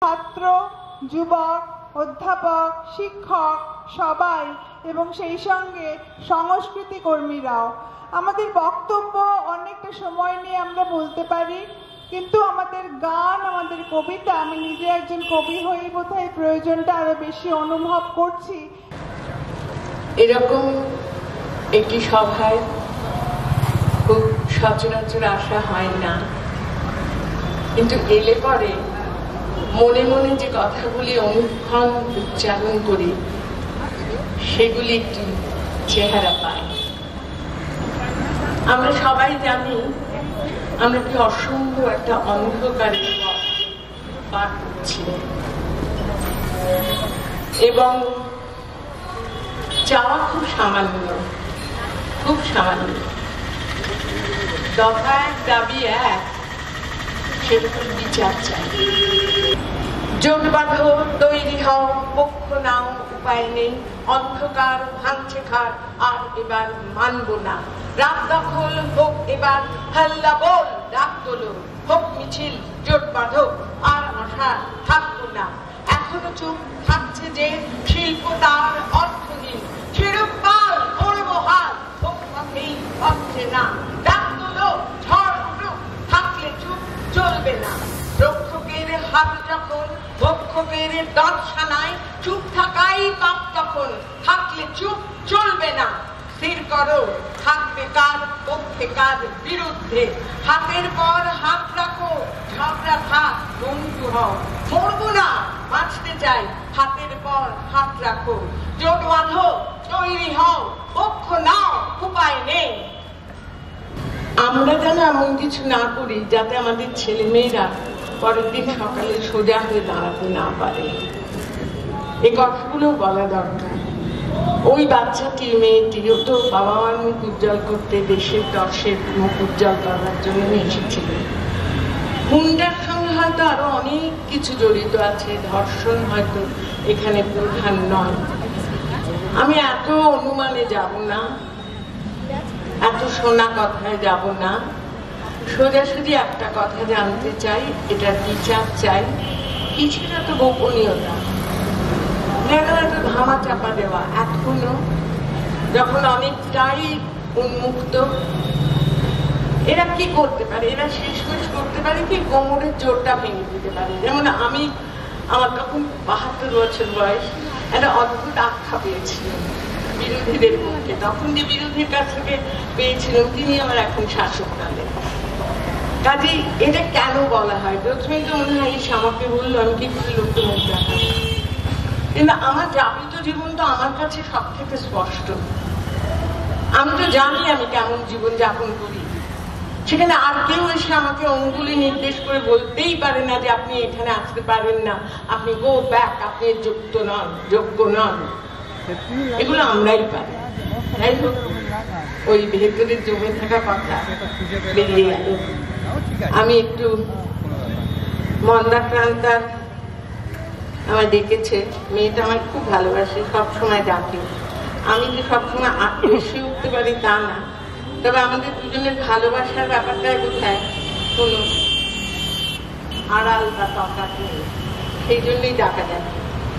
ছাত্র, যুবক, অধ্যাপক, শিক্ষক সবাই এবং সেই সঙ্গে সংস্কৃতি কর্মীরাও। আমাদের বক্তব্য অনেকটা সময় নিয়ে আমরা বলতে পারি, কিন্তু আমাদের গান, আমাদের কবিতা, আমি নিজে একজন কবি হয়েই বোধহয় প্রয়োজনটা আরো বেশি অনুভব করছি। এরকম একটি সভায় খুব সচরাচর আসা হয় না, কিন্তু এলে পরে মনে মনে যে কথাগুলি অনুক্ষণ উচ্চারণ করি সেগুলি একটি চেহারা পায়। আমরা সবাই জানি আমরা কি অসম্ভব একটা অন্ধকারের পথ পার করছি, এবং চাওয়া খুব সামান্য, খুব সামান্য। দফা এক, দাবি এক, সেরকম বিচার চাই। জোট বাঁধো, তৈরি হও, পক্ষ নাও, উপায় নেই, অন্ধকার ভাঙছে খাট, আর এবার মানব না। রাত দখল হোক এবার, হাল্লা বল, রাত তোলো, হোক মিছিল, জোট বাঁধো, আর আশা থাকবো না। এখনো চুপ থাকছে যে শিল্প তার অর্থহীন, সেরূপ কাল করবো হাল, হোক পথেই হচ্ছে না। রাত তোলো, ঝড় উঠুক, থাকলে চুপ চলবে না। রক্ষকের হাত যখন ভক্ষকের দাঁত সানায়, চুপ থাকাই পাপ তখন, থাকলে চুপ চলবে না। স্থির করো, থাকবে কার পক্ষে কার বিরুদ্ধে, হাতের পর হাত রাখো, ঝগড়া থাক, বন্ধু হও। মরবো না, বাঁচতে চাই, হাতের পর হাত রাখো, জোট বাঁধো, তৈরি হও, পক্ষ নাও, উপায় নেই। আমরা যেন এমন কিছু না করি যাতে আমাদের ছেলে মেয়েরা পরের দিন সকালে সোজা হয়ে দাঁড়াতে না পারে। এই কথাগুলো বলা দরকার। ওই বাচ্চাটি, মেয়েটিও তো বাবা মার মুখ উজ্জ্বল করতে, দেশের দর্শের মুখ উজ্জ্বল করার জন্য এসেছিল। হুন্ডার সঙ্গে হয়তো আরো অনেক কিছু জড়িত আছে, ধর্ষণ হয়তো এখানে প্রধান নয়। আমি এত অনুমানে যাব না, এত শোনা কথায় যাব না, সোজাসুজি একটা কথা জানতে চাই, এটার বিচার চাই। কিছুর তো গোপনীয়তা, একটা ধামা চাপা দেওয়া এখনো, যখন অনেকটাই উন্মুক্ত। এরা কি করতে পারে? এরা শেষমেশ করতে পারে কি, কোমরের জোরটা ভেঙে দিতে পারে। যেমন আমি, আমার তখন ৭২ বছর বয়স, একটা অদ্ভুত আখ্যা পেয়েছিলাম বিরোধীদের পক্ষে। তখন যে বিরোধীর কাছ থেকে পেয়েছিলাম, তিনি আমার এখন শাসক দলের। কাজেই এটা কেন বলা হয়? প্রথমেই তো মনে হয় আমাকে বললো, আমি কি করে লোককে মুখ দেখাবো, কিন্তু আমার যাপিত জীবন তো আমার কাছে সব থেকে স্পষ্ট। আমি তো জানি আমি কেমন জীবন যাপন করি। সেখানে আর কেউ এসে আমাকে অঙ্গুলি নির্দেশ করে বলতেই পারে না যে আপনি এখানে আসতে পারেন না, আপনি গো ব্যাক, আপনি যোগ্য নন। এগুলো আমরাই পারি। যাই হোক, ওই ভেতরের জমে থাকা কথা বেরিয়ে গেল। আমি একটু মন্দাক্রান্তার আমার ডেকেছে, মেয়েটা আমার খুব ভালোবাসে, সবসময় ডাকে। আমি যে সবসময় হেসে উঠতে পারি তা না, তবে আমাদের দুজনের ভালোবাসার ব্যাপারটা কোথায় কোনো আড়াল বা তফাৎ নেই, সেই জন্যই ডাকা ডাকে।